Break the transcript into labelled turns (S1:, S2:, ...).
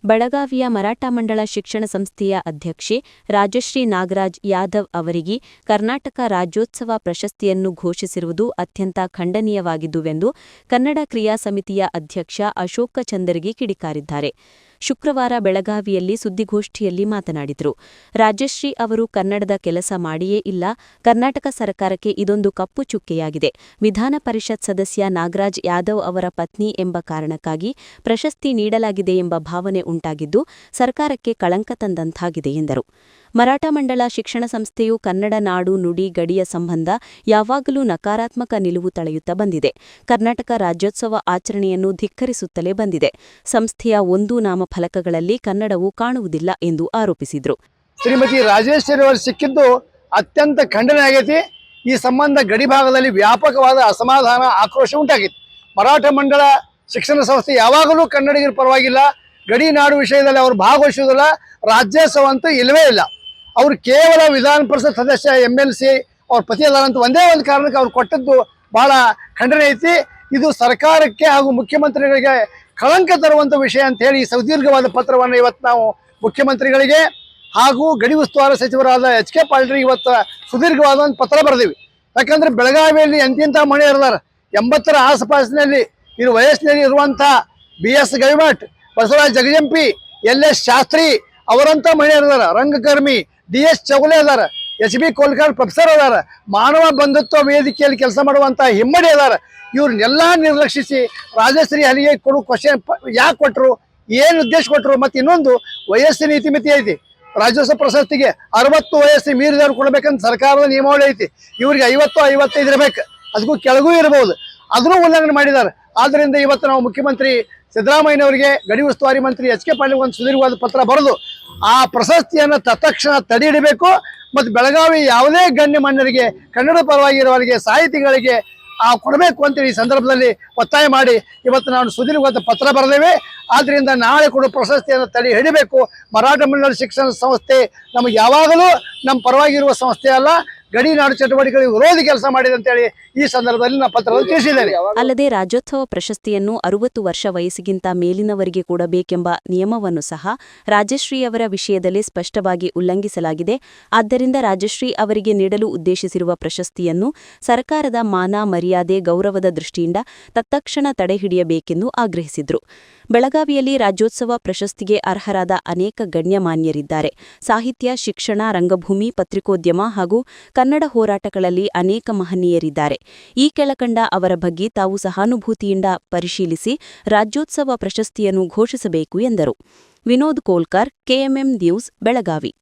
S1: ಬೆಳಗಾವಿಯ ಮರಾಠ ಮಂಡಳ ಶಿಕ್ಷಣ ಸಂಸ್ಥೆಯ ಅಧ್ಯಕ್ಷೆ ರಾಜಶ್ರೀ ನಾಗರಾಜ್ ಯಾದವ್ ಅವರಿಗೆ ಕರ್ನಾಟಕ ರಾಜ್ಯೋತ್ಸವ ಪ್ರಶಸ್ತಿಯನ್ನು ಘೋಷಿಸಿರುವುದು ಅತ್ಯಂತ ಖಂಡನೀಯವಾಗಿದ್ದುವೆಂದು ಕನ್ನಡ ಕ್ರಿಯಾ ಸಮಿತಿಯ ಅಧ್ಯಕ್ಷ ಅಶೋಕ ಚಂದರಗಿ ಕಿಡಿಕಾರಿದ್ದಾರೆ. ಶುಕ್ರವಾರ ಬೆಳಗಾವಿಯಲ್ಲಿ ಸುದ್ದಿಗೋಷ್ಠಿಯಲ್ಲಿ ಮಾತನಾಡಿದರು. ರಾಜಶ್ರೀ ಅವರು ಕನ್ನಡದ ಕೆಲಸ ಮಾಡಿಯೇ ಇಲ್ಲ. ಕರ್ನಾಟಕ ಸರ್ಕಾರಕ್ಕೆ ಇದೊಂದು ಕಪ್ಪು ಚುಕ್ಕೆಯಾಗಿದೆ. ವಿಧಾನ ಪರಿಷತ್ ಸದಸ್ಯ ನಾಗರಾಜ್ ಯಾದವ್ ಅವರ ಪತ್ನಿ ಎಂಬ ಕಾರಣಕ್ಕಾಗಿ ಪ್ರಶಸ್ತಿ ನೀಡಲಾಗಿದೆ ಎಂಬ ಭಾವನೆ ಉಂಟಾಗಿದ್ದು ಸರ್ಕಾರಕ್ಕೆ ಕಳಂಕ ತಂದಂತಾಗಿದೆ ಎಂದರು. ಮರಾಠ ಮಂಡಳ ಶಿಕ್ಷಣ ಸಂಸ್ಥೆಯು ಕನ್ನಡ ನಾಡು ನುಡಿ ಗಡಿಯ ಸಂಬಂಧ ಯಾವಾಗಲೂ ನಕಾರಾತ್ಮಕ ನಿಲುವು ತಳೆಯುತ್ತಾ ಬಂದಿದೆ. ಕರ್ನಾಟಕ ರಾಜ್ಯೋತ್ಸವ ಆಚರಣೆಯನ್ನು ಧಿಕ್ಕರಿಸುತ್ತಲೇ ಬಂದಿದೆ. ಸಂಸ್ಥೆಯ ಒಂದು ನಾಮಫಲಕಗಳಲ್ಲಿ ಕನ್ನಡವು ಕಾಣುವುದಿಲ್ಲ ಎಂದು ಆರೋಪಿಸಿದರು.
S2: ಶ್ರೀಮತಿ ರಾಜೇಶ್ವರಿ ಅವರು ಸಿಕ್ಕಿದ್ದು ಅತ್ಯಂತ ಖಂಡನೆ ಆಗೈತಿ. ಈ ಸಂಬಂಧ ಗಡಿ ಭಾಗದಲ್ಲಿ ವ್ಯಾಪಕವಾದ ಅಸಮಾಧಾನ, ಆಕ್ರೋಶ ಉಂಟಾಗಿತ್ತು. ಮರಾಠ ಮಂಡಳ ಶಿಕ್ಷಣ ಸಂಸ್ಥೆ ಯಾವಾಗಲೂ ಕನ್ನಡಿಗರ ಪರವಾಗಿಲ್ಲ. ಗಡಿ ನಾಡು ವಿಷಯದಲ್ಲಿ ಅವರು ಭಾಗವಹಿಸುವುದಿಲ್ಲ. ರಾಜ್ಯೋತ್ಸವ ಅಂತೂ ಇಲ್ಲವೇ ಇಲ್ಲ. ಅವರು ಕೇವಲ ವಿಧಾನ ಪರಿಷತ್ ಸದಸ್ಯ MLC ಅವ್ರ ಪತಿ ಅದಾರಂತ ಒಂದೇ ಒಂದು ಕಾರಣಕ್ಕೆ ಅವ್ರು ಕೊಟ್ಟದ್ದು ಬಹಳ ಖಂಡನೆ ಐತಿ. ಇದು ಸರ್ಕಾರಕ್ಕೆ ಹಾಗೂ ಮುಖ್ಯಮಂತ್ರಿಗಳಿಗೆ ಕಳಂಕ ತರುವಂಥ ವಿಷಯ ಅಂತ ಹೇಳಿ ಸುದೀರ್ಘವಾದ ಪತ್ರವನ್ನು ಇವತ್ತು ನಾವು ಮುಖ್ಯಮಂತ್ರಿಗಳಿಗೆ ಹಾಗೂ ಗಡಿ ಉಸ್ತುವಾರಿ ಸಚಿವರಾದ HK ಪಾಟೀಲ್ ಇವತ್ತು ಸುದೀರ್ಘವಾದ ಒಂದು ಪತ್ರ ಬರೆದಿವಿ. ಯಾಕಂದ್ರೆ ಬೆಳಗಾವಿಯಲ್ಲಿ ಎಂತಿಂಥ ಮಹಿಳೆಯರಿದ್ದಾರೆ. 80ರ ಆಸುಪಾಸಿನಲ್ಲಿ ಇನ್ನು ವಯಸ್ಸಿನಲ್ಲಿ ಇರುವಂಥ BS ಗವಿಮಠ್, ಬಸವರಾಜ್ ಜಗಜಂಪಿ, LS ಶಾಸ್ತ್ರಿ ಅವರಂಥ ಮಹಿಳೆಯರಿದ್ದಾರೆ. ರಂಗಕರ್ಮಿ DS ಚೌಗಲೆ ಅದಾರ, HB ಕೋಲ್ಕರ್ ಪ್ರೊಫೆಸರ್ ಅದಾರ, ಮಾನವ ಬಂಧುತ್ವ ವೇದಿಕೆಯಲ್ಲಿ ಕೆಲಸ ಮಾಡುವಂಥ ಹಿಮ್ಮಡಿ ಅದಾರ. ಇವ್ರನ್ನೆಲ್ಲ ನಿರ್ಲಕ್ಷಿಸಿ ರಾಜಶ್ರೀ ಹಲಿಗೆ ಕೊಡು ಕ್ವಶನ್ ಯಾಕೆ ಕೊಟ್ಟರು, ಏನು ಉದ್ದೇಶ ಕೊಟ್ಟರು? ಮತ್ತು ಇನ್ನೊಂದು ವಯಸ್ಸಿನ ಇತಿಮಿತಿ ಐತಿ. ರಾಜ್ಯೋತ್ಸವ ಪ್ರಶಸ್ತಿಗೆ 60 ವಯಸ್ಸು ಮೀರಿದವ್ರು ಕೊಡಬೇಕಂತ ಸರ್ಕಾರದ ನಿಯಮಾವಳಿ ಐತಿ. ಇವ್ರಿಗೆ 50-55 ಇರಬೇಕು, ಅದಕ್ಕೂ ಕೆಳಗೂ ಇರಬಹುದು. ಅದನ್ನು ಉಲ್ಲಂಘನೆ ಮಾಡಿದ್ದಾರೆ. ಆದ್ದರಿಂದ ಇವತ್ತು ನಾವು ಮುಖ್ಯಮಂತ್ರಿ ಸಿದ್ದರಾಮಯ್ಯನವರಿಗೆ, ಗಡಿ ಉಸ್ತುವಾರಿ ಮಂತ್ರಿ HK ಪಾಟೀಲ್ ಒಂದು ಸುದೀರ್ಘವಾದ ಪತ್ರ ಬರೆದು ಆ ಪ್ರಶಸ್ತಿಯನ್ನು ತತ್ಕ್ಷಣ ತಡೆ ಹಿಡಬೇಕು. ಮತ್ತು ಬೆಳಗಾವಿ ಯಾವುದೇ ಗಣ್ಯಮಾನ್ಯರಿಗೆ, ಕನ್ನಡ ಪರವಾಗಿರುವವರಿಗೆ, ಸಾಹಿತಿಗಳಿಗೆ ಕೊಡಬೇಕು ಅಂತೇಳಿ ಈ ಸಂದರ್ಭದಲ್ಲಿ ಒತ್ತಾಯ ಮಾಡಿ ಇವತ್ತು ನಾನು ಸುದೀರ್ಘವಾದ ಪತ್ರ ಬರೆದೇವೆ. ಆದ್ದರಿಂದ ನಾಳೆ ಕೊಡೋ ಪ್ರಶಸ್ತಿಯನ್ನು ತಡೆ ಹಿಡಿಬೇಕು. ಮರಾಠ ಮಂಡಳ ಶಿಕ್ಷಣ ಸಂಸ್ಥೆ ನಮಗೆ ಯಾವಾಗಲೂ ನಮ್ಮ ಪರವಾಗಿರುವ ಸಂಸ್ಥೆ ಅಲ್ಲ, ಗಡಿ ನಾಡು ಚಟುವಟಿಕೆಗಳಿಗೆ ವಿರೋಧಿ ಕೆಲಸ ಮಾಡಿದೆ ಅಂತೇಳಿ ಈ ಸಂದರ್ಭದಲ್ಲಿ ನಾನು ಪತ್ರದಲ್ಲಿ ತಿಳಿಸಿದ್ದೇನೆ.
S1: ಅಲ್ಲದೆ ರಾಜ್ಯೋತ್ಸವ ಪ್ರಶಸ್ತಿಯನ್ನು 60 ವರ್ಷ ವಯಸ್ಸಿಗಿಂತ ಮೇಲಿನವರಿಗೆ ಕೊಡಬೇಕೆಂಬ ನಿಯಮವನ್ನು ಸಹ ರಾಜಶ್ರೀಯವರ ವಿಷಯದಲ್ಲಿ ಸ್ಪಷ್ಟವಾಗಿ ಉಲ್ಲಂಘಿಸಲಾಗಿದೆ. ಆದ್ದರಿಂದ ರಾಜಶ್ರೀ ಅವರಿಗೆ ನೀಡಲು ಉದ್ದೇಶಿಸಿರುವ ಪ್ರಶಸ್ತಿಯನ್ನು ಸರ್ಕಾರದ ಮಾನ, ಮರ್ಯಾದೆ, ಗೌರವದ ದೃಷ್ಟಿಯಿಂದ ತತ್ಕ್ಷಣ ತಡೆಹಿಡಿಯಬೇಕೆಂದು ಆಗ್ರಹಿಸಿದರು. ಬೆಳಗಾವಿಯಲ್ಲಿ ರಾಜ್ಯೋತ್ಸವ ಪ್ರಶಸ್ತಿಗೆ ಅರ್ಹರಾದ ಅನೇಕ ಗಣ್ಯಮಾನ್ಯರಿದ್ದಾರೆ. ಸಾಹಿತ್ಯ, ಶಿಕ್ಷಣ, ರಂಗಭೂಮಿ, ಪತ್ರಿಕೋದ್ಯಮ ಹಾಗೂ ಕನ್ನಡ ಹೋರಾಟಗಳಲ್ಲಿ ಅನೇಕ ಮಹನೀಯರಿದ್ದಾರೆ. ಈ ಕೆಳಕಂಡ ಅವರ ಬಗ್ಗೆ ತಾವು ಸಹಾನುಭೂತಿಯಿಂದ ಪರಿಶೀಲಿಸಿ ರಾಜ್ಯೋತ್ಸವ ಪ್ರಶಸ್ತಿಯನ್ನು ಘೋಷಿಸಬೇಕು ಎಂದರು. Vinod Kolkar, KMM news, Belagavi.